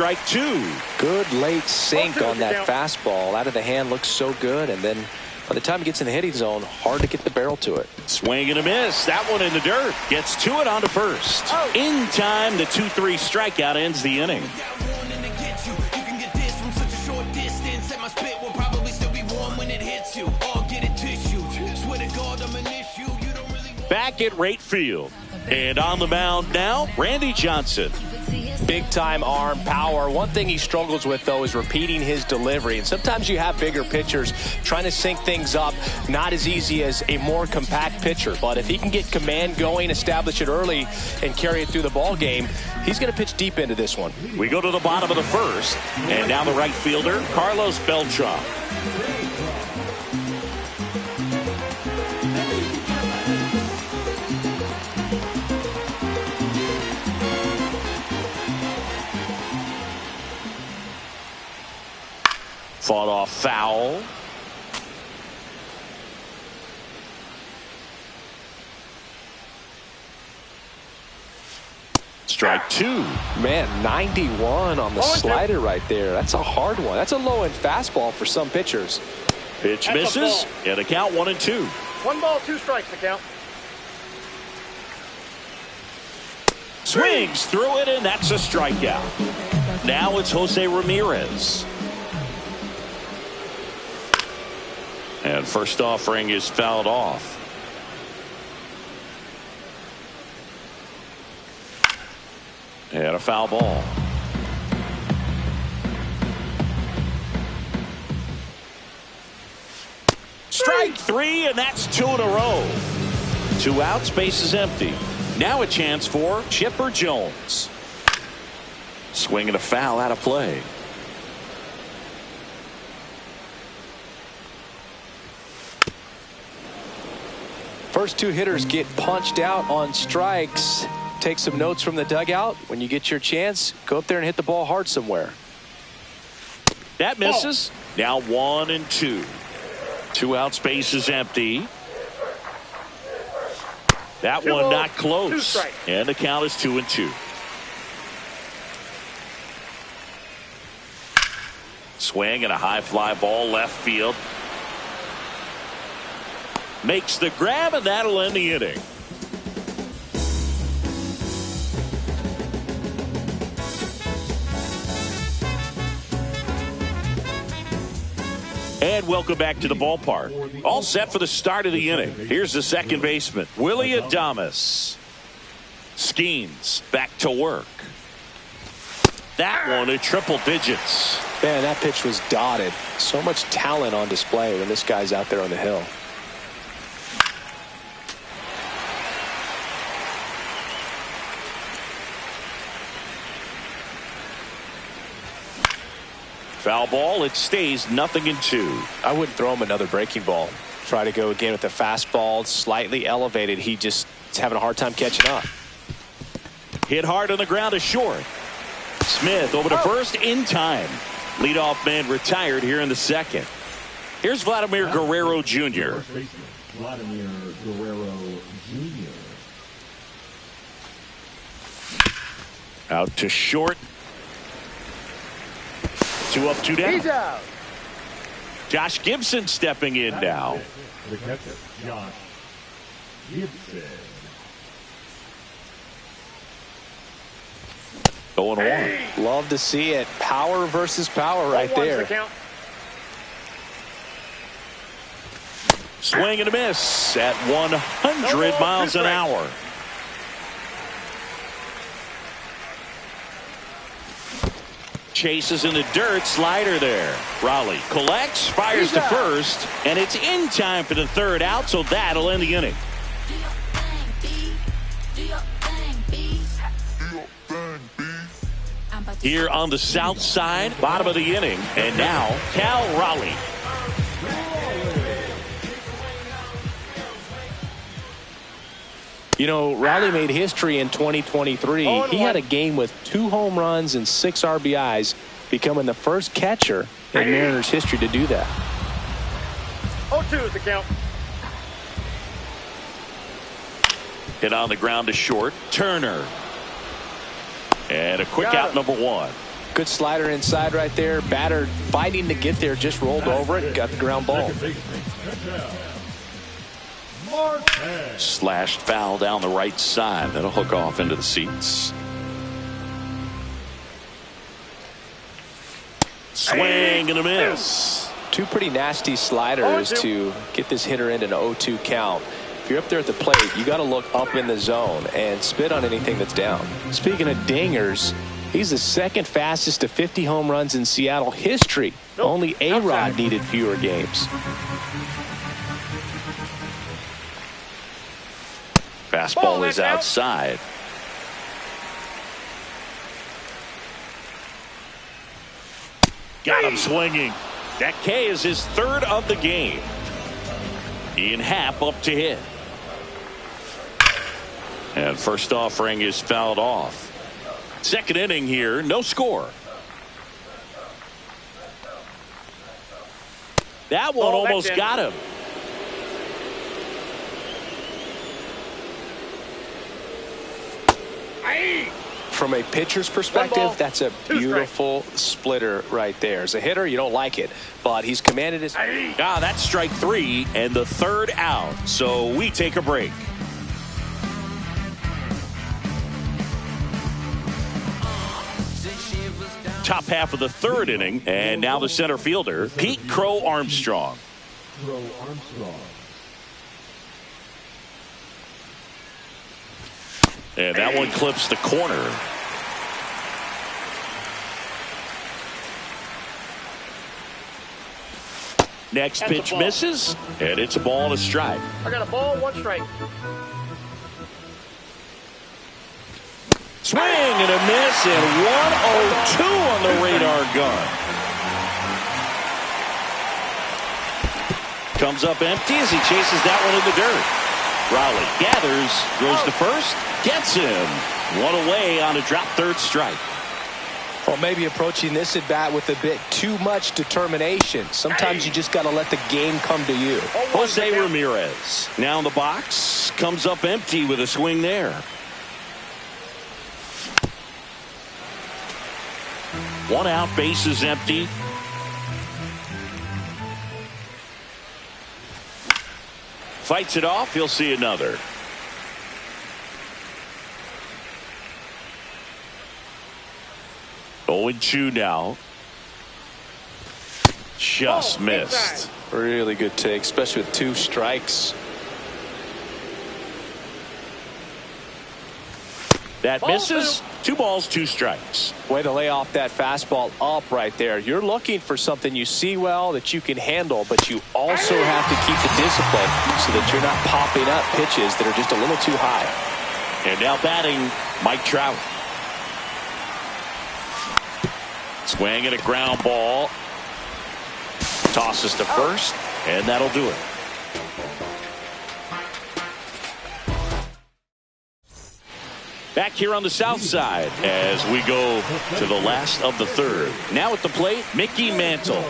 strike two. Good late sink on that fastball. Out of the hand, looks so good, and then by the time it gets in the hitting zone, hard to get the barrel to it. Swing and a miss. That one in the dirt. Gets to it onto first. In time, the 2-3 strikeout ends the inning. Back at right field. And on the mound now, Randy Johnson. Big time arm power. One thing he struggles with, though, is repeating his delivery. And sometimes you have bigger pitchers trying to sync things up. Not as easy as a more compact pitcher. But if he can get command going, establish it early, and carry it through the ball game, he's going to pitch deep into this one. We go to the bottom of the first. And now the right fielder, Carlos Beltran. Fought off foul. Strike two. Man, 91 on the slider right there. That's a hard one. That's a low-end fastball for some pitchers. Pitch misses, and the count 1-2. 1 ball, 2 strikes, the count. Swings through it, and that's a strikeout. Now it's Jose Ramirez. And first offering is fouled off. And a foul ball. Strike three, and that's 2 in a row. 2 outs, base is empty. Now a chance for Chipper Jones. Swinging a foul out of play. First 2 hitters get punched out on strikes. Take some notes from the dugout. When you get your chance, go up there and hit the ball hard somewhere. That misses. Now 1-2. 2 outs, base is empty. That one not close. And the count is 2-2. Swing and a high fly ball left field. Makes the grab, and that'll end the inning. And welcome back to the ballpark. All set for the start of the inning. Here's the second baseman, Willy Adames. Skeens back to work. That one at triple digits. Man, that pitch was dotted. So much talent on display when this guy's out there on the hill. Foul ball. It stays 0-2. I wouldn't throw him another breaking ball. Try to go again with the fastball, slightly elevated. He just is having a hard time catching up. Hit hard on the ground to short. Smith over to first in time. Leadoff man retired here in the second. Here's Vladimir Guerrero Jr. Vladimir Guerrero Jr. Out to short. 2 up, 2 down. He's out. Josh Gibson stepping in now. The catcher, Josh Gibson. 0-1. Love to see it. Power versus power right there. Swing and a miss at 100 miles an hour. Chases in the dirt, slider there. Raleigh collects, fires to first, and it's in time for the third out, so that'll end the inning. Here on the south side, bottom of the inning, and now Cal Raleigh. You know, Raleigh made history in 2023. He had a game with 2 home runs and 6 RBIs, becoming the first catcher in Mariners history to do that. 0-2 is the count. Hit on the ground to short. Turner. And a quick out, number 1. Good slider inside right there. Batter fighting to get there, just rolled over it, got the ground ball. Slashed foul down the right side. That'll hook off into the seats. Swing and a miss. Two pretty nasty sliders to get this hitter into an 0-2 count. If you're up there at the plate, you got to look up in the zone and spit on anything that's down. Speaking of dingers, he's the second fastest to 50 home runs in Seattle history. Only A-Rod needed fewer games. Fastball is outside. Got him swinging. That K is his third of the game. Ian Happ up to hit. And first offering is fouled off. Second inning here, no score. That one almost got him. From a pitcher's perspective, that's a beautiful splitter right there. As a hitter, you don't like it, but he's commanded his... That's strike three and the third out. So we take a break. Top half of the third inning, and now the center fielder, Pete Crow Armstrong. And that one clips the corner. Next pitch misses, and it's a ball to strike. I got a ball, one strike. Swing and a miss, and 102 on the radar gun. Comes up empty as he chases that one in the dirt. Rowley gathers, throws to first, gets him. One away on a drop third strike. Well, maybe approaching this at bat with a bit too much determination. Sometimes you just got to let the game come to you. Jose Ramirez now in the box, comes up empty with a swing there. One out, base is empty. Fights it off, he'll see another. Owen Chu now. Just missed. Really good take, especially with two strikes. That misses. 2 balls, 2 strikes. Way to lay off that fastball up right there. You're looking for something you see well that you can handle, but you also have to keep the discipline so that you're not popping up pitches that are just a little too high. And now batting, Mike Trout. Swing and a ground ball. Tosses to first, and that'll do it. Back here on the south side as we go to the last of the third. Now at the plate, Mickey Mantle.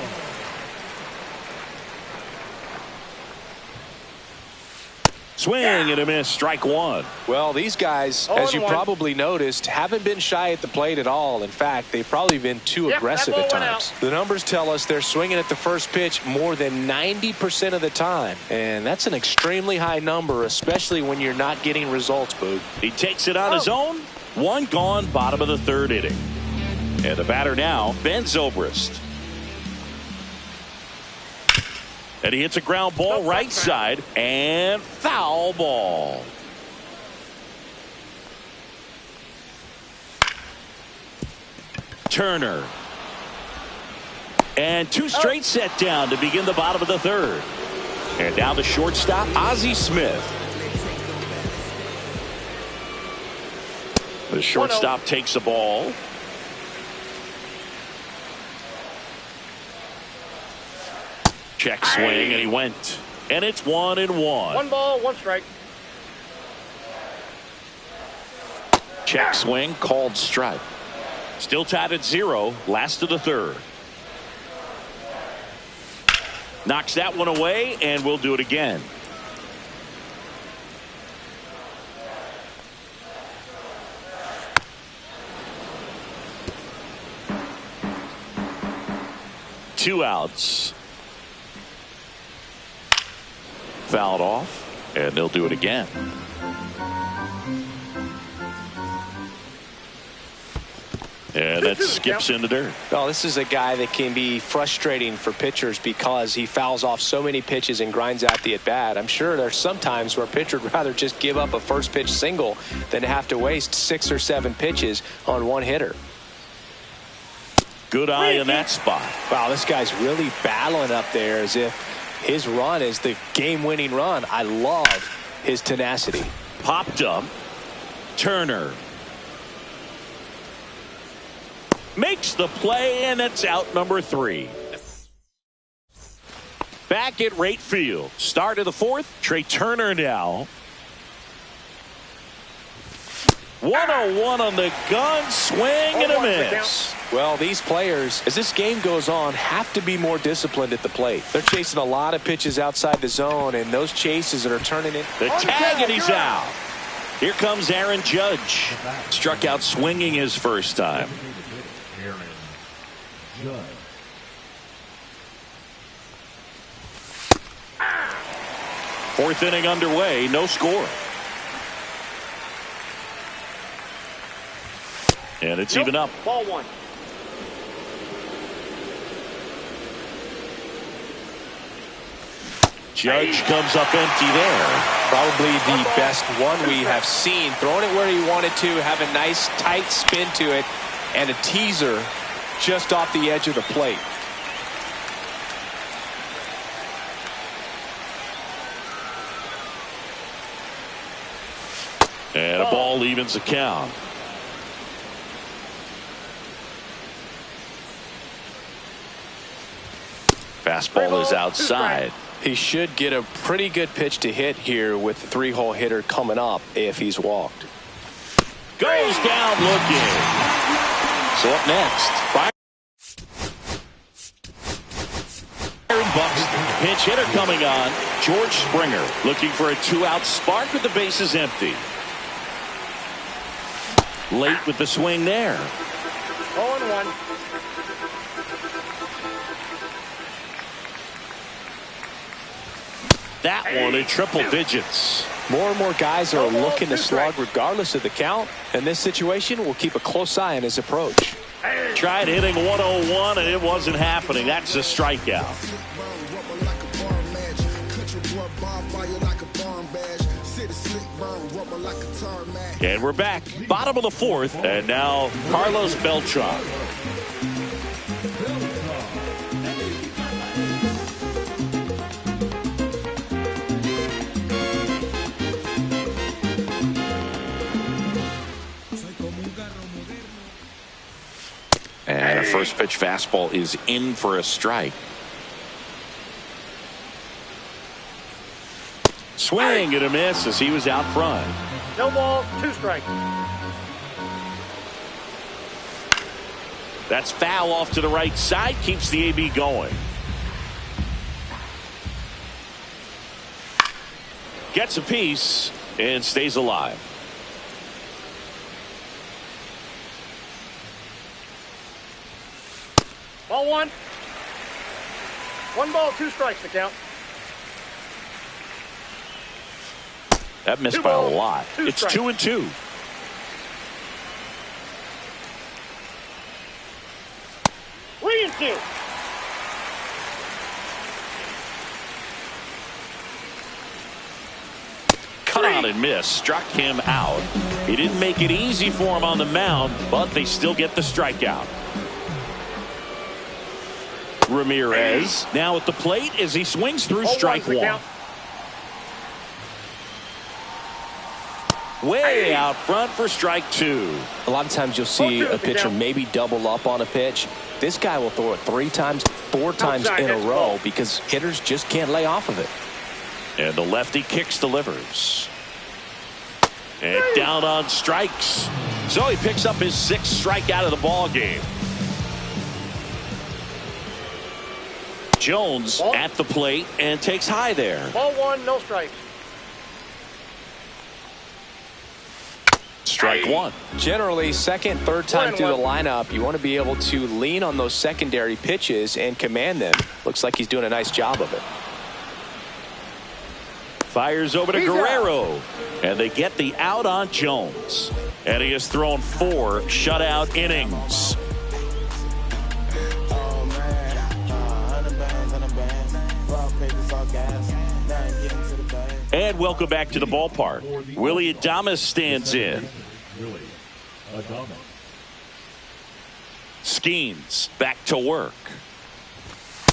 Swing and a miss, strike one. Well, these guys, as you probably noticed, haven't been shy at the plate at all. In fact, they've probably been too aggressive at times. The numbers tell us they're swinging at the first pitch more than 90% of the time. And that's an extremely high number, especially when you're not getting results, Boog. He takes it on his own. One gone, bottom of the third inning. And the batter now, Ben Zobrist. And he hits a ground ball right side and foul ball. Turner. And 2 straight set down to begin the bottom of the third. And now the shortstop, Ozzie Smith. The shortstop takes the ball. Check swing, and he went. And it's 1-1. 1 ball, 1 strike. Check swing, called strike. Still tied at 0, last of the third. Knocks that one away, and we'll do it again. 2 outs. Fouled off, and they'll do it again. And that skips in the dirt. Well, this is a guy that can be frustrating for pitchers because he fouls off so many pitches and grinds out the at-bat. I'm sure there's some times where a pitcher would rather just give up a first pitch single than have to waste 6 or 7 pitches on one hitter. Good eye in that spot. Wow, this guy's really battling up there as if his run is the game-winning run. I love his tenacity. Popped up. Turner makes the play, and it's out number 3. Back at right field. Start of the 4th. Trey Turner now. 101 on the gun. Swing and a miss. Well, these players, as this game goes on, have to be more disciplined at the plate. They're chasing a lot of pitches outside the zone, and those chases that are turning in. The tag, and he's out. Here comes Aaron Judge. Struck out swinging his first time. Aaron Judge. Fourth inning underway, no score. And it's even up. Ball 1. Judge comes up empty there. Probably the best one we have seen. Throwing it where he wanted to, have a nice tight spin to it, and a teaser just off the edge of the plate. And a ball evens the count. Fastball is outside. He should get a pretty good pitch to hit here with the 3-hole hitter coming up if he's walked. Goes down looking. So up next, Byron Buxton. Pinch hitter coming on. George Springer looking for a 2-out spark with the bases empty. Late with the swing there. 0-1. That one in triple digits. More and more guys are looking to slug regardless of the count. In this situation, we'll keep a close eye on his approach. Tried hitting 101 and it wasn't happening. That's a strikeout. And we're back. Bottom of the 4th. And now Carlos Beltran. And a first pitch fastball is in for a strike. Swing and a miss as he was out front. No balls, 2 strikes. That's foul off to the right side. Keeps the AB going. Gets a piece and stays alive. Ball 1. 1 ball, 2 strikes to count. That missed 2 by a balls, lot. 2 It's strikes. 2-2. Three and 2. Cut on and miss. Struck him out. He didn't make it easy for him on the mound, but they still get the strikeout. Ramirez now at the plate as he swings through strike 1. Way out front for strike 2. A lot of times you'll see a pitcher maybe double up on a pitch. This guy will throw it 3 times, 4 times in a row because hitters just can't lay off of it. And the lefty kicks, delivers. And down on strikes. So he picks up his 6th strikeout of the ball game. Jones at the plate and takes high there. Ball 1, no strikes. Strike one. Generally, second, third time through the lineup, you want to be able to lean on those secondary pitches and command them. Looks like he's doing a nice job of it. Fires over to Guerrero. And they get the out on Jones. And he has thrown 4 shutout innings. And welcome back to the ballpark. Willy Adames stands in. Skeens back to work.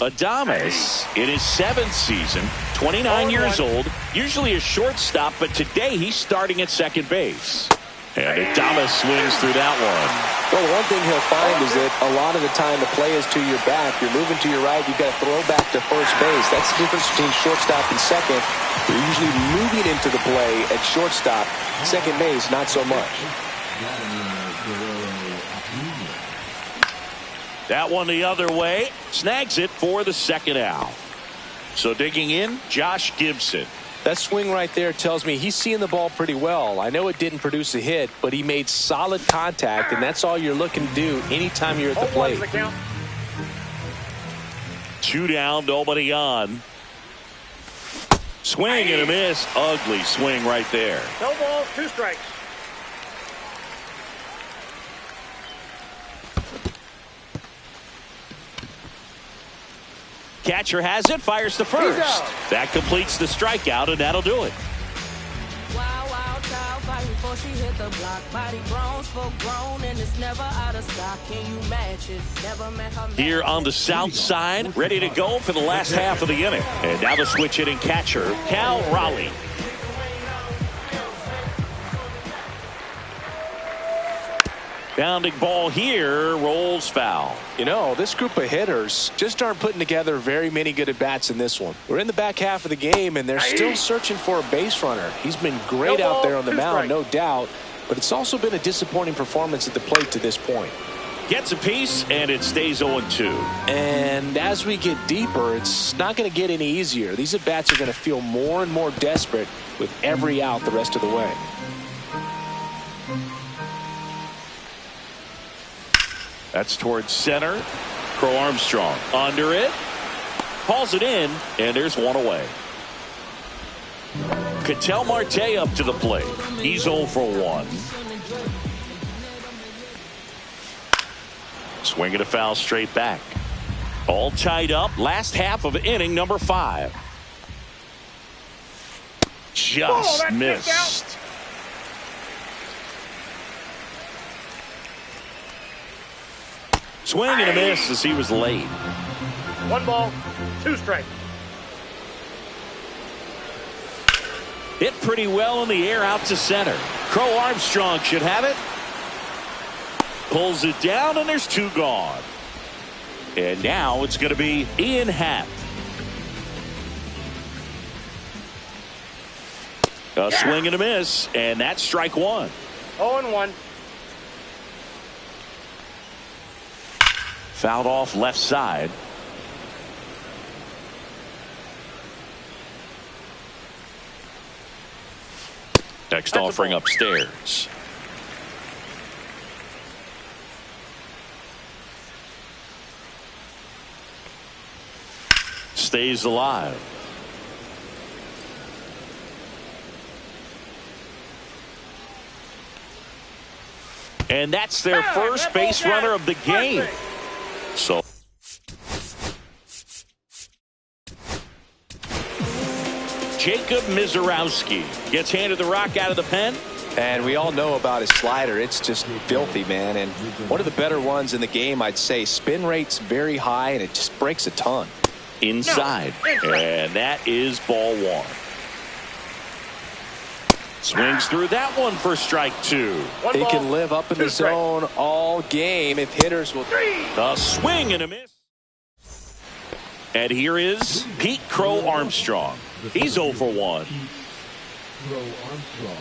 Adames in his 7th season, 29 years old, usually a shortstop, but today he's starting at second base. And Adames swings through that one. Well, the one thing he'll find is that a lot of the time the play is to your back. You're moving to your right, you've got to throw back to first base. That's the difference between shortstop and second. You're usually moving into the play at shortstop. Second base, not so much. That one the other way. Snags it for the second out. So digging in, Josh Gibson. That swing right there tells me he's seeing the ball pretty well. I know it didn't produce a hit, but he made solid contact, and that's all you're looking to do anytime you're at the plate. 2 down, nobody on. Swing and a miss. Ugly swing right there. No balls, 2 strikes. Catcher has it, fires to first. That completes the strikeout, and that'll do it. Wild, wild child fighting before she hit the block. Body grown, spoke grown, and it's never out of stock. Can you match it? Never met her. Here on the south side, ready to go for the last half of the inning. And now the switch hitting catcher, Cal Raleigh. Bounding ball here, rolls foul. You know, this group of hitters just aren't putting together very many good at-bats in this one. We're in the back half of the game, and they're still searching for a base runner. He's been great out there on the mound, no doubt, but it's also been a disappointing performance at the plate to this point. Gets a piece, and it stays 0-2. And as we get deeper, it's not going to get any easier. These at-bats are going to feel more and more desperate with every out the rest of the way. That's towards center. Crow Armstrong under it. Hauls it in, and there's one away. Ketel Marte up to the plate. He's 0 for 1. Swinging a foul straight back. All tied up. Last half of inning number 5. Just missed. Swing and a miss as he was late. 1 ball, 2 strikes. Hit pretty well in the air out to center. Crow Armstrong should have it. Pulls it down, and there's 2 gone. And now it's going to be Ian Happ. A swing and a miss, and that's strike 1. 0-1. Fouled off left side. Next offering upstairs. Stays alive. And that's their first base runner of the game. So Jacob Misiorowski gets handed the rock out of the pen. And we all know about his slider. It's just filthy, man. And one of the better ones in the game, I'd say. Spin rate's very high, and it just breaks a ton. Inside. And that is ball 1. Swings through that one for strike 2. He can live up in the zone all game if hitters will. A swing and a miss. And here is Pete Crow Armstrong. He's 0 for 1. Crow Armstrong.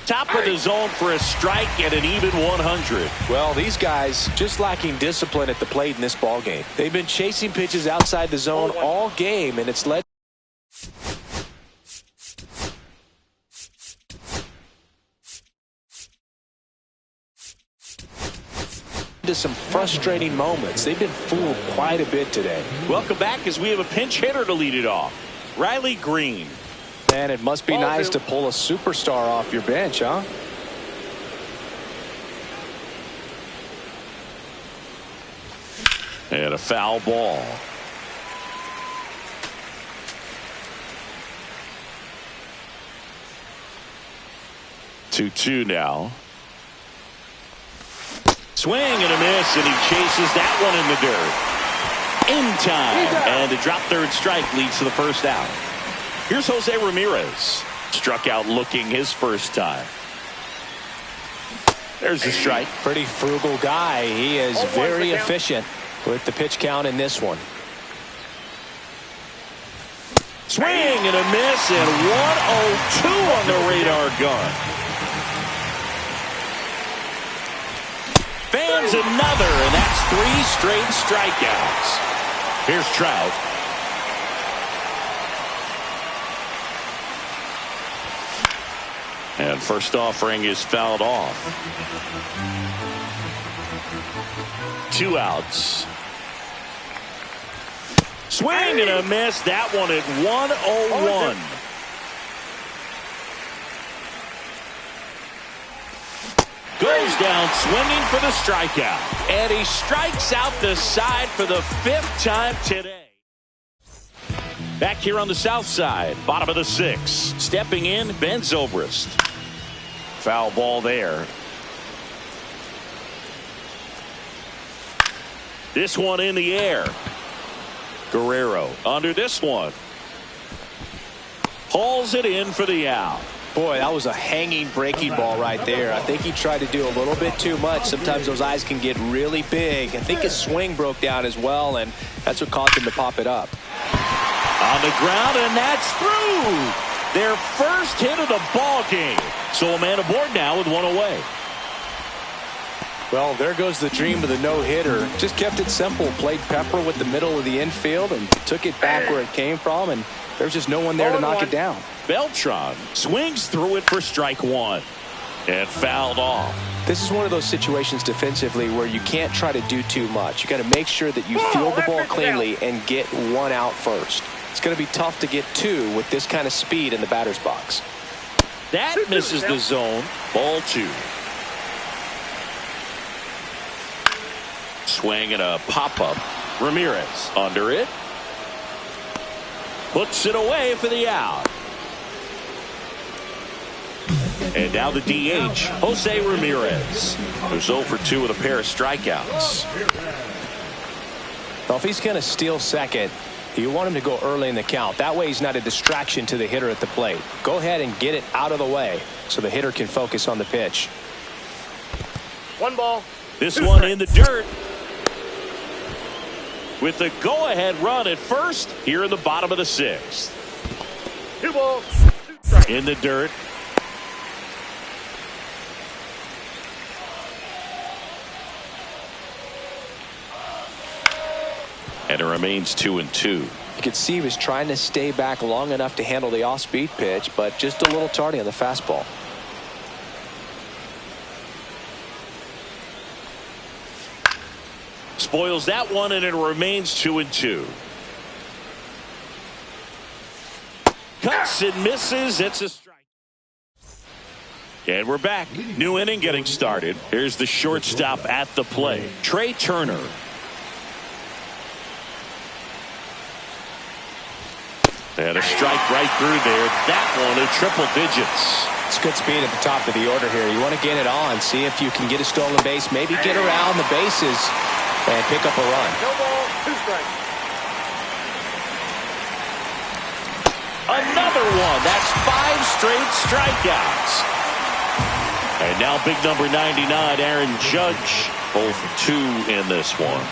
Top of the zone for a strike at an even 100. Well, these guys just lacking discipline at the plate in this ball game. They've been chasing pitches outside the zone all game, and it's led. to some frustrating moments. They've been fooled quite a bit today. Welcome back as we have a pinch hitter to lead it off. Riley Green. Man, it must be nice to pull a superstar off your bench, huh? And a foul ball. Two now. Swing and a miss, and he chases that one in the dirt. In time, and a drop third strike leads to the first out. Here's Jose Ramirez. Struck out looking his first time. There's the strike. Pretty frugal guy. He is very efficient with the pitch count in this one. Swing and a miss, and 102 on the radar gun. Fans another, and that's 3 straight strikeouts. Here's Trout. And first offering is fouled off. 2 outs. Swing and a miss. That one at 101. Goes down swinging for the strikeout. And he strikes out the side for the 5th time today. Back here on the south side, bottom of the 6th. Stepping in, Ben Zobrist. Foul ball there. This one in the air. Guerrero under this one. Hauls it in for the out. Boy, that was a hanging breaking ball right there. I think he tried to do a little bit too much. Sometimes those eyes can get really big. I think his swing broke down as well, and that's what caused him to pop it up. On the ground, and that's through. Their first hit of the ball game. So a man aboard now with 1 away. Well, there goes the dream of the no-hitter. Just kept it simple. Played Pepper with the middle of the infield and took it back where it came from, and there's just no one there to knock it down. Beltran swings through it for strike 1 and fouled off. This is one of those situations defensively where you can't try to do too much. You got to make sure that you field the ball cleanly and get 1 out first. It's going to be tough to get 2 with this kind of speed in the batter's box. That misses the zone. Ball 2. Swing and a pop-up. Ramirez under it. Puts it away for the out. And now the DH, Jose Ramirez, who's 0 for 2 with a pair of strikeouts. Well, if he's going to steal second, you want him to go early in the count. That way he's not a distraction to the hitter at the plate. Go ahead and get it out of the way so the hitter can focus on the pitch. 1 ball. This one in the dirt. With the go-ahead run at first here in the bottom of the 6th. 2 balls, 2 strikes. In the dirt. And it remains 2-2. You could see he was trying to stay back long enough to handle the off-speed pitch, but just a little tardy on the fastball. Spoils that one, and it remains 2-2. Cuts and misses. It's a strike. And we're back. New inning getting started. Here's the shortstop at the plate, Trey Turner. And a strike right through there. That one in triple digits. It's good speed at the top of the order here. You want to get it on, see if you can get a stolen base, maybe get around the bases and pick up a run. No ball, 2 strikes. Another one. That's 5 straight strikeouts. And now big number 99, Aaron Judge, 0 for 2 in this one.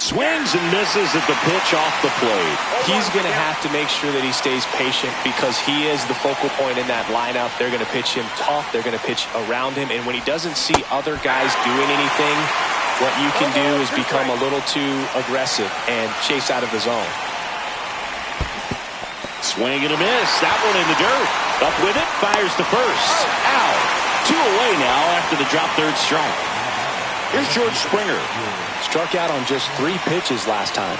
Swings and misses at the pitch off the plate. He's going to have to make sure that he stays patient because he is the focal point in that lineup. They're going to pitch him tough. They're going to pitch around him. And when he doesn't see other guys doing anything, what you can do is become a little too aggressive and chase out of the zone. Swing and a miss. That one in the dirt. Up with it. Fires to first. Out. 2 away. away now after the drop third strike. Here's George Springer. Struck out on just 3 pitches last time.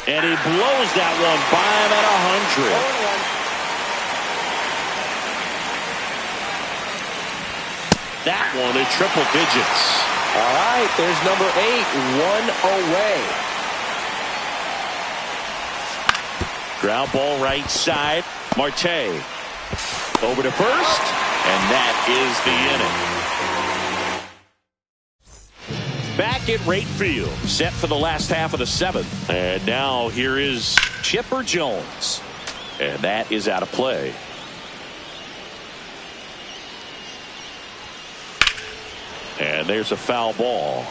And he blows that one by him at 100. That one in triple digits. All right, there's number 8, 1 away. Ground ball right side. Marte over to first, and that is the inning. Back at right field, set for the last half of the 7th. And now here is Chipper Jones. And that is out of play. And there's a foul ball.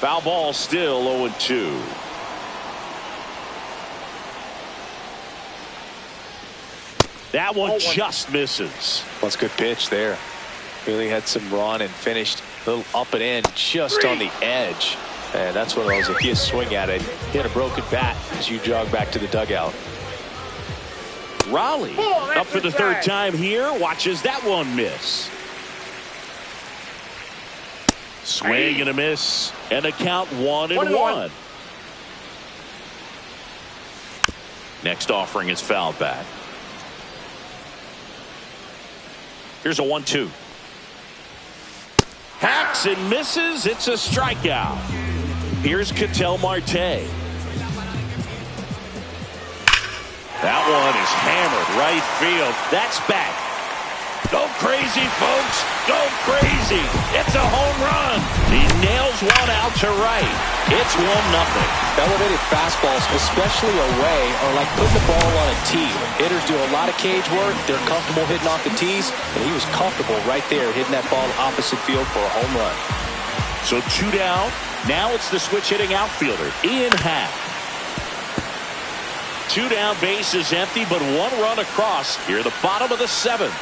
Foul ball, still 0-2. That one just misses. Well, that's a good pitch there. Really had some run and finished a little up and in, just on the edge. And that's one of those, if you swing at it, he had a broken bat as you jog back to the dugout. Raleigh up for the 3rd time here. Watches that one miss. Swing and a miss, and a count 1-1. Next offering is fouled back. Here's a 1-2. Hacks and misses. It's a strikeout. Here's Ketel Marte. That one is hammered right field. That's back. Go crazy, folks. Go crazy. It's a home run. He nails one out to right. It's 1-0. Elevated fastballs, especially away, are like putting the ball on a tee. Hitters do a lot of cage work. They're comfortable hitting off the tees, and he was comfortable right there hitting that ball opposite field for a home run. So 2 down. Now it's the switch hitting outfielder, Ian Happ. 2 down, base is empty, but 1 run across here at the bottom of the 7th.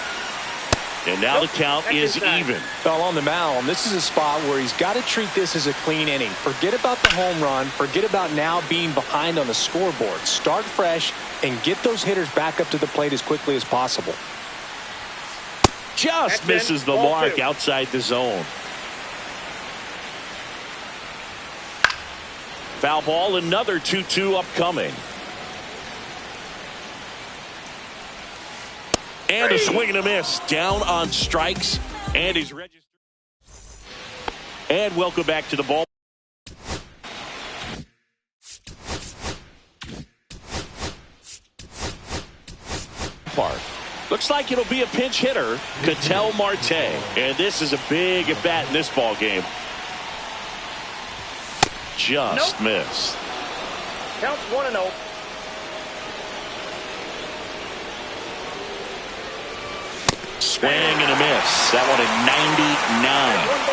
And now the count is even. Well, on the mound, this is a spot where he's got to treat this as a clean inning. Forget about the home run. Forget about now being behind on the scoreboard. Start fresh and get those hitters back up to the plate as quickly as possible. Just misses the mark outside the zone. Foul ball, another 2-2 upcoming. And a swing and a miss. Down on strikes. And he's registered. And welcome back to the ball. Park. Looks like it'll be a pinch hitter, Ketel Marte. And this is a big at bat in this ball game. Just missed. Counts 1-0. Swing and a miss. That one at 99.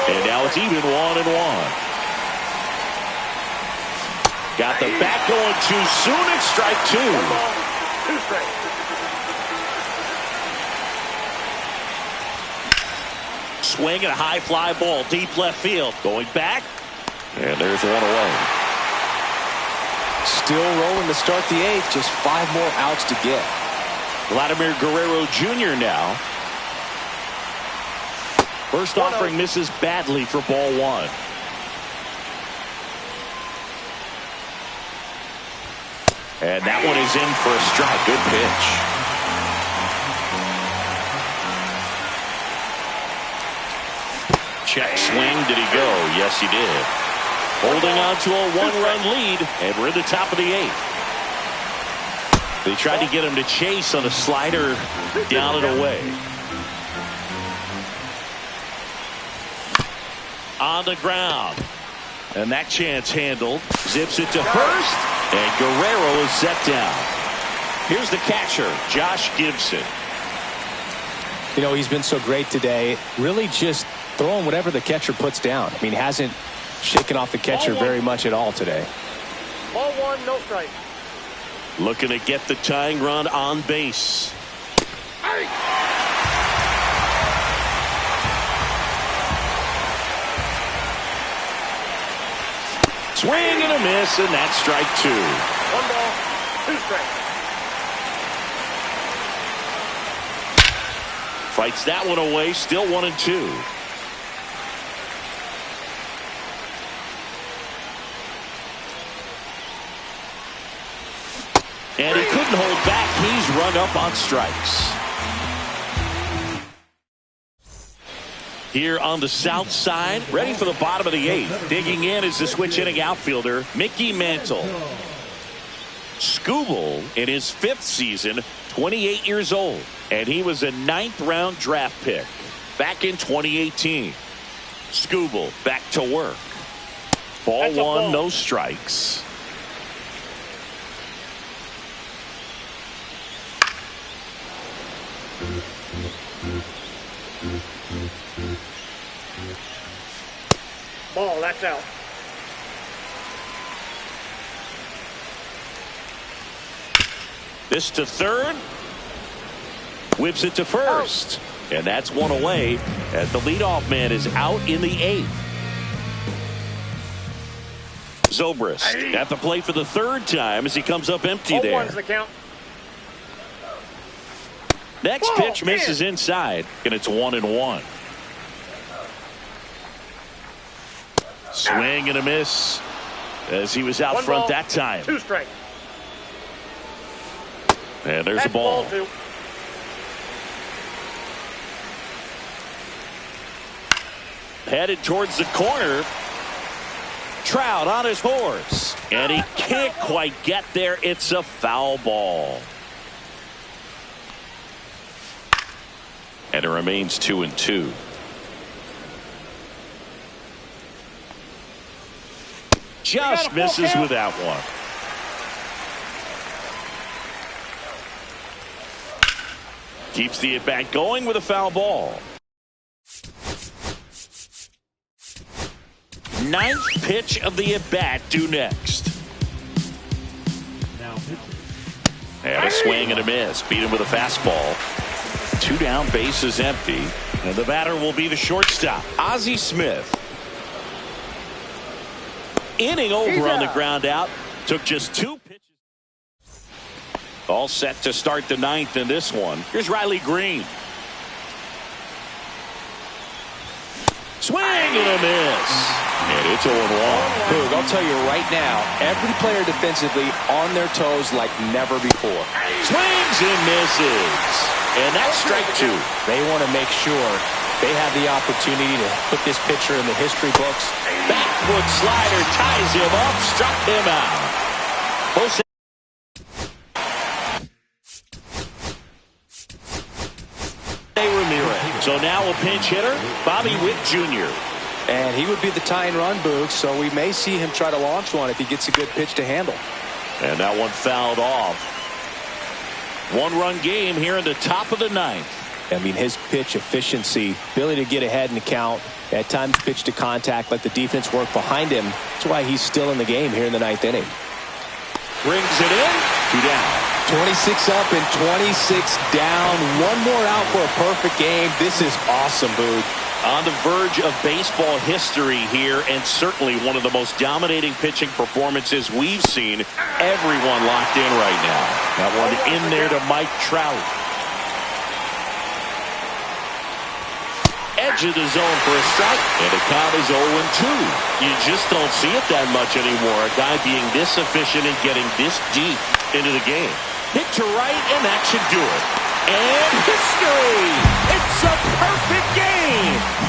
And now it's even 1-1. Got the bat going too soon. It's strike 2. 2 strikes. Swing and a high fly ball deep left field. Going back. And there's 1 away. Still rolling to start the 8th. Just 5 more outs to get. Vladimir Guerrero Jr. now. First offering misses badly for ball 1. And that one is in for a strike. Good pitch. Check swing. Did he go? Yes, he did. Holding on to a 1-run lead, and we're in the top of the 8th. They tried to get him to chase on a slider down and away. On the ground. And that chance handled. Zips it to first. And Guerrero is set down. Here's the catcher, Josh Gibson. You know, he's been so great today. Really just throwing whatever the catcher puts down. I mean, hasn't shaking off the catcher very much at all today. Ball one, no strike. Looking to get the tying run on base. Swing and a miss, and that's strike two. 1 ball, 2 strikes. Fights that one away, still 1-2. And he couldn't hold back. He's run up on strikes. Here on the south side, ready for the bottom of the 8th. Digging in is the switch inning outfielder, Mickey Mantle. Skubal in his 5th season, 28 years old. And he was a 9th-round draft pick back in 2018. Skubal back to work. Ball one, no strikes. Ball, that's out. This to third. Whips it to first. And that's one away as the leadoff man is out in the 8th. Zobrist at the plate for the 3rd time as he comes up empty there. 0-1's the count. Next pitch misses inside, and it's 1-1. Swing and a miss as he was out 1 front ball, that time. 2 strikes. And there's That's a ball. ball 2. Headed towards the corner. Trout on his horse. And he can't quite get there. It's a foul ball. And it remains 2-2. Just misses with that one. Keeps the at-bat going with a foul ball. 9th pitch of the at-bat due next. And a swing and a miss. Beat him with a fastball. 2 down, base is empty. And the batter will be the shortstop, Ozzie Smith. Inning over on the ground out. Took just 2 pitches. All set to start the 9th in this one. Here's Riley Green. Swing and a miss. And it's 0-1. Boog, I'll tell you right now, every player defensively on their toes like never before. Swings and misses. And that's strike 2. They want to make sure they have the opportunity to put this pitcher in the history books. Backward slider ties him up, struck him out. Jose Ramirez. So now a pinch hitter, Bobby Witt Jr. And he would be the tying run, Boog, so we may see him try to launch one if he gets a good pitch to handle. And that one fouled off. 1-run game here in the top of the 9th. I mean, his pitch efficiency, ability to get ahead in the count, at times pitch to contact, let the defense work behind him. That's why he's still in the game here in the 9th inning. Brings it in. 2 down. 26 up and 26 down. 1 more out for a perfect game. This is awesome, Boog. On the verge of baseball history here, and certainly one of the most dominating pitching performances we've seen. Everyone locked in right now. That one in there to Mike Trout. Edge of the zone for a strike, and the count is 0-2. You just don't see it that much anymore. A guy being this efficient and getting this deep into the game. Hit to right, and that should do it. And history! It's a perfect game!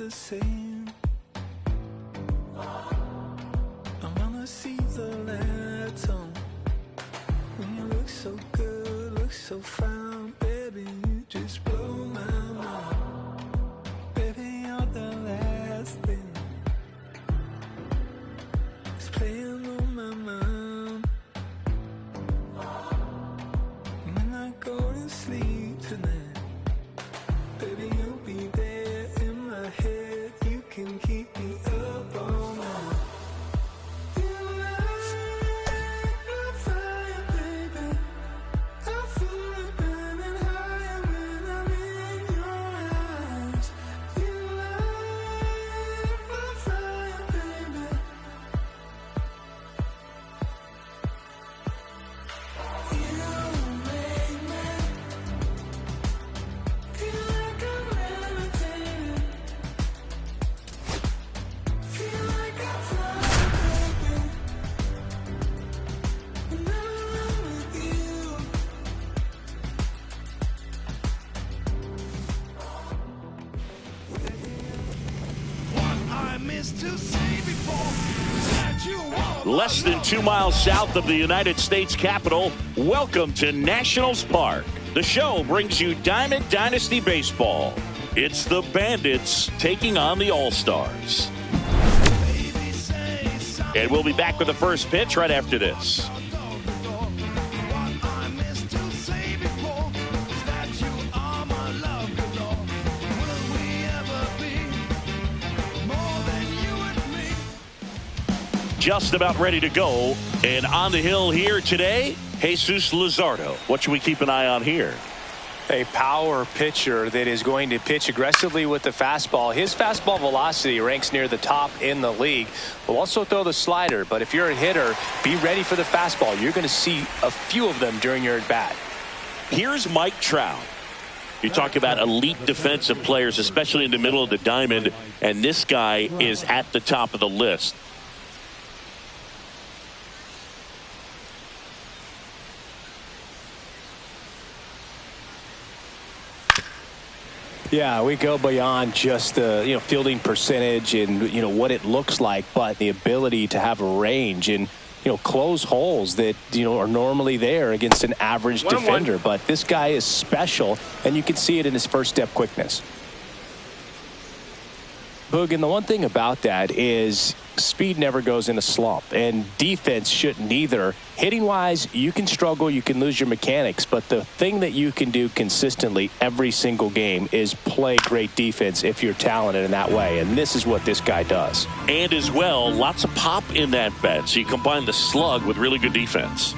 Same. I wanna see the letter. so good, look so fine, baby, you just blow my mind. Baby, you're the last thing that's playing on my mind. When I go to sleep tonight, baby, you'll be there in my head. You can keep me up all night. Less than 2 miles south of the United States Capitol, welcome to Nationals Park. The show brings you Diamond Dynasty Baseball. It's the Bandits taking on the All-Stars. And we'll be back with the first pitch right after this. Just about ready to go, and on the hill here today, Jesus Luzardo. What should we keep an eye on here? A power pitcher that is going to pitch aggressively with the fastball. His fastball velocity ranks near the top in the league. Will also throw the slider, but if you're a hitter, be ready for the fastball. You're going to see a few of them during your at-bat. Here's Mike Trout. You talk about elite defensive players, especially in the middle of the diamond, and this guy is at the top of the list. Yeah, we go beyond just the fielding percentage and what it looks like, but the ability to have a range and close holes that are normally there against an average defender. But this guy is special, and you can see it in his first step quickness. Boog, and the one thing about that is speed never goes in a slump, and defense shouldn't either. Hitting-wise, you can struggle, you can lose your mechanics, but the thing that you can do consistently every single game is play great defense if you're talented in that way, and this is what this guy does. And as well, lots of pop in that bat, so you combine the slug with really good defense.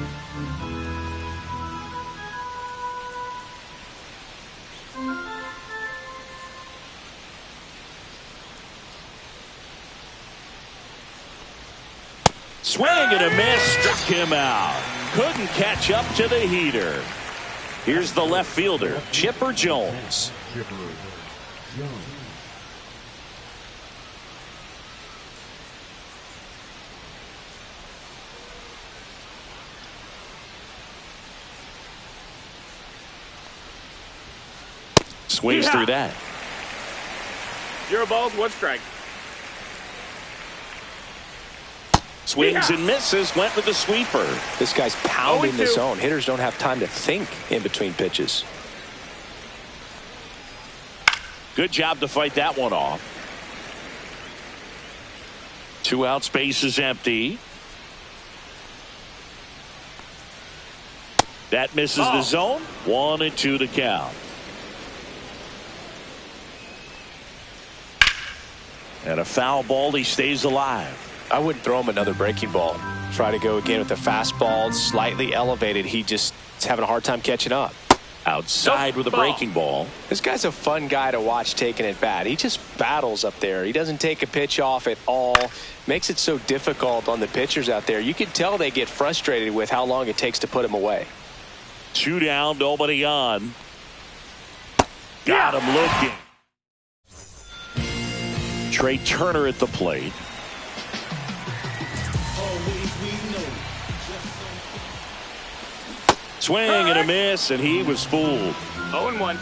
Swing and a miss, struck him out. Couldn't catch up to the heater. Here's the left fielder, Chipper Jones. Swings through that. 0 balls, 1 strike. Swings and misses, went with the sweeper. This guy's pounding the zone. Hitters don't have time to think in between pitches. Good job to fight that one off. 2 outs, base is empty. That misses the zone. 1-2 to count. And a foul ball, he stays alive. I wouldn't throw him another breaking ball. Try to go again with the fastball, slightly elevated. He just is having a hard time catching up. Outside with a breaking ball. This guy's a fun guy to watch taking at bat. He just battles up there. He doesn't take a pitch off at all. Makes it so difficult on the pitchers out there. You can tell they get frustrated with how long it takes to put him away. 2 down, nobody on. Got him looking. Trey Turner at the plate. Swing and a miss, and he was fooled. 0-1.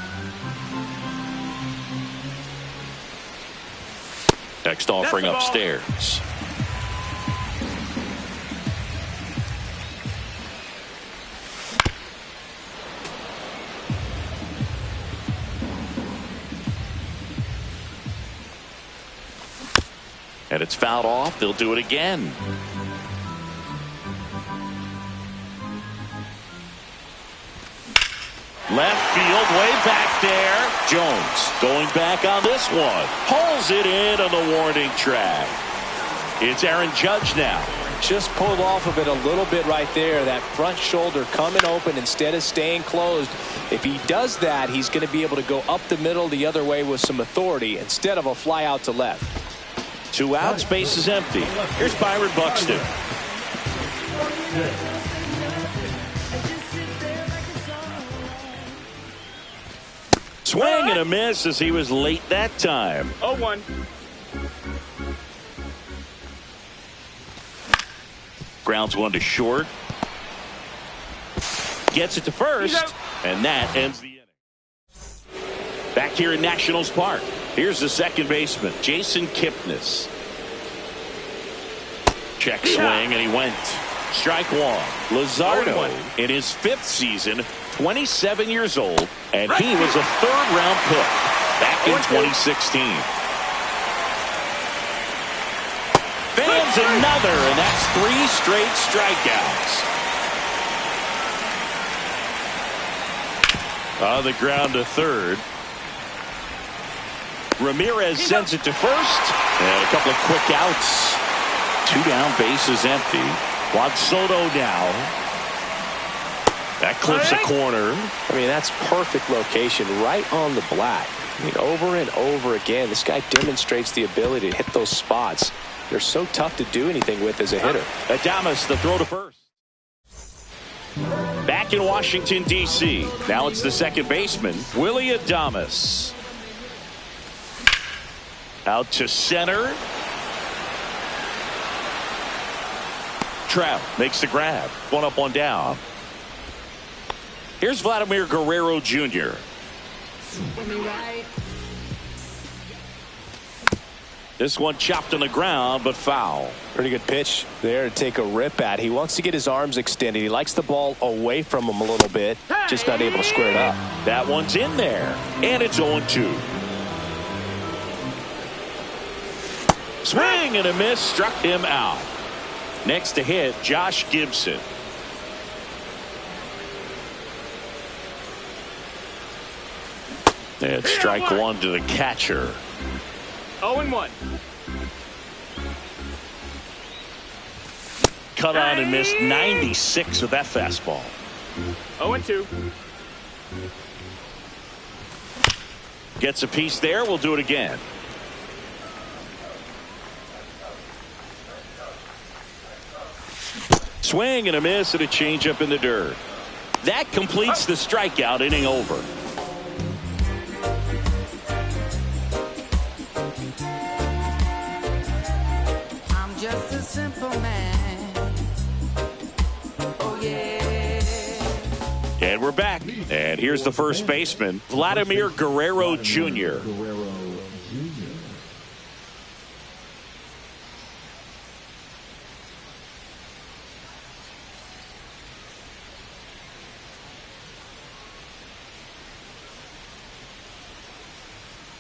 Next offering upstairs. And it's fouled off. They'll do it again. Left field, way back there. Jones going back on this one. Pulls it in on the warning track. It's Aaron Judge now. Just pulled off of it a little bit right there. That front shoulder coming open instead of staying closed. If he does that, he's going to be able to go up the middle the other way with some authority instead of a fly out to left. 2 outs, base is empty. Here's Byron Buxton. Swing and a miss as he was late that time. 0-1. Grounds one to short. Gets it to first. And that ends the inning. Back here in Nationals Park. Here's the second baseman, Jason Kipnis. Check swing, and he went. Strike one. Luzardo in his 5th season, 27 years old, and he was a 3rd-round pick back in 2016. Fans another, and that's 3 straight strikeouts. On the ground to third. Ramirez sends it to first. And a couple of quick outs. 2 down, bases empty. Juan Soto now. That clips a corner. I mean, that's perfect location right on the black. I mean, over and over again, this guy demonstrates the ability to hit those spots. They're so tough to do anything with as a hitter. Adames, the throw to first. Back in Washington, D.C. Now it's the second baseman, Willy Adames. Out to center. Trout makes the grab. 1 up, 1 down. Here's Vladimir Guerrero Jr. This one chopped on the ground, but foul. Pretty good pitch there to take a rip at. He wants to get his arms extended. He likes the ball away from him a little bit. Just not able to square it up. That one's in there. And it's 0-2. Swing and a miss. Struck him out. Next to hit, Josh Gibson. And strike one to the catcher. 0-1. Cut on and missed 96 with that fastball. 0-2. Gets a piece there. We'll do it again. Swing and a miss and a changeup in the dirt. That completes the strikeout. Inning over. I'm just a simple man. Oh yeah. And we're back. And here's the first baseman, Vladimir Guerrero Jr.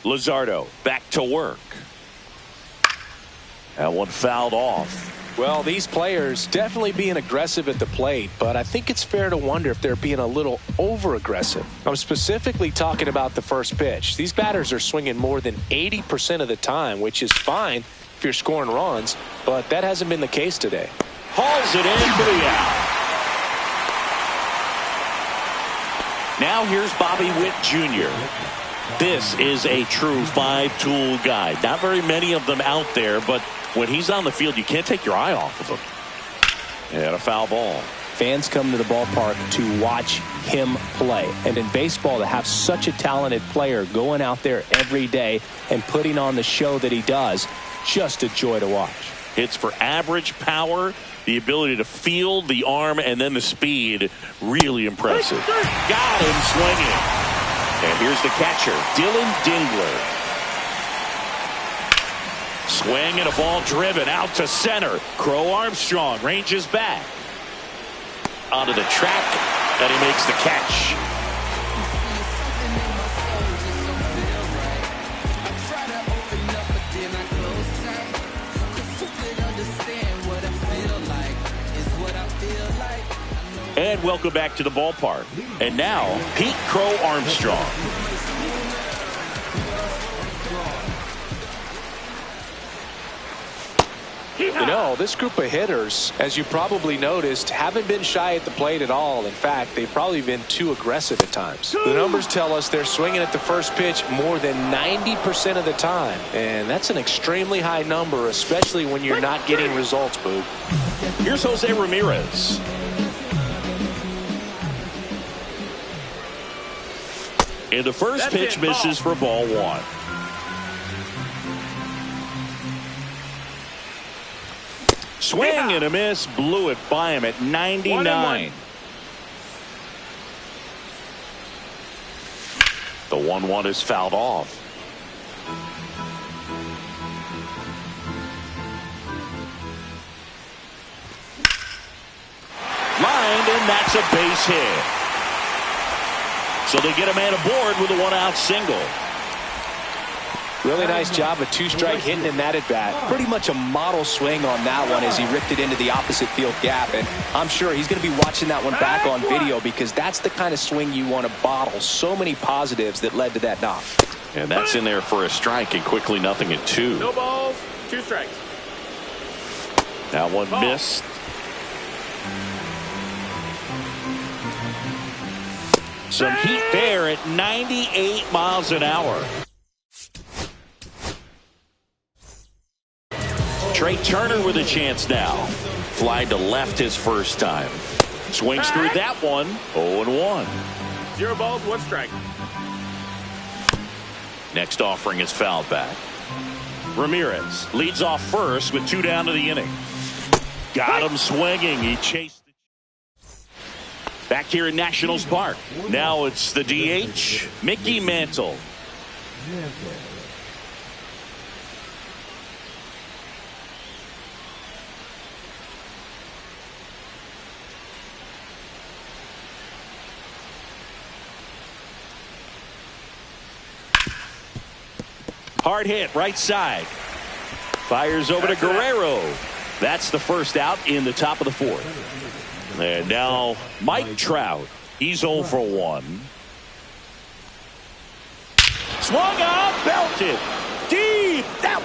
Luzardo back to work. That one fouled off. Well, these players definitely being aggressive at the plate, but I think it's fair to wonder if they're being a little over-aggressive. I'm specifically talking about the first pitch. These batters are swinging more than 80% of the time, which is fine if you're scoring runs, but that hasn't been the case today. Hauls it in for the out. Now here's Bobby Witt Jr. This is a true 5-tool guy. Not very many of them out there, but when he's on the field, you can't take your eye off of him. And a foul ball. Fans come to the ballpark to watch him play. And in baseball, to have such a talented player going out there every day and putting on the show that he does, just a joy to watch. Hits for average power, the ability to field, the arm, and then the speed. Really impressive. Got him swinging. And here's the catcher, Dylan Dingler. Swing and a ball driven out to center. Crow Armstrong ranges back. Onto the track, and he makes the catch. And welcome back to the ballpark. And now, Pete Crow Armstrong. You know, this group of hitters, as you probably noticed, haven't been shy at the plate at all. In fact, they've probably been too aggressive at times. The numbers tell us they're swinging at the first pitch more than 90% of the time. And that's an extremely high number, especially when you're not getting results, Boog. Here's Jose Ramirez. And the first pitch misses for ball one. Swing and a miss, blew it by him at 99. The 1-1 is fouled off. Lined, and that's a base hit. So they get a man aboard with a one-out single. Really nice job of two-strike hitting in that at-bat. Pretty much a model swing on that one as he ripped it into the opposite field gap. And I'm sure he's going to be watching that one back on video because that's the kind of swing you want to bottle. So many positives that led to that knock. And that's in there for a strike, and quickly 0-2. No balls, 2 strikes. That one missed. Some heat there at 98 miles an hour. Trey Turner with a chance now. Fly to left his first time. Swings through that one. 0-1. 0 balls, 1 strike. Next offering is fouled back. Ramirez leads off first with 2 down to the inning. Got him swinging. He chased. Back here in Nationals Park. Now it's the DH, Mickey Mantle. Hard hit, right side. Fires over to Guerrero. That's the first out in the top of the 4th. And now Mike Trout. He's 0 for 1. Swung out, belted.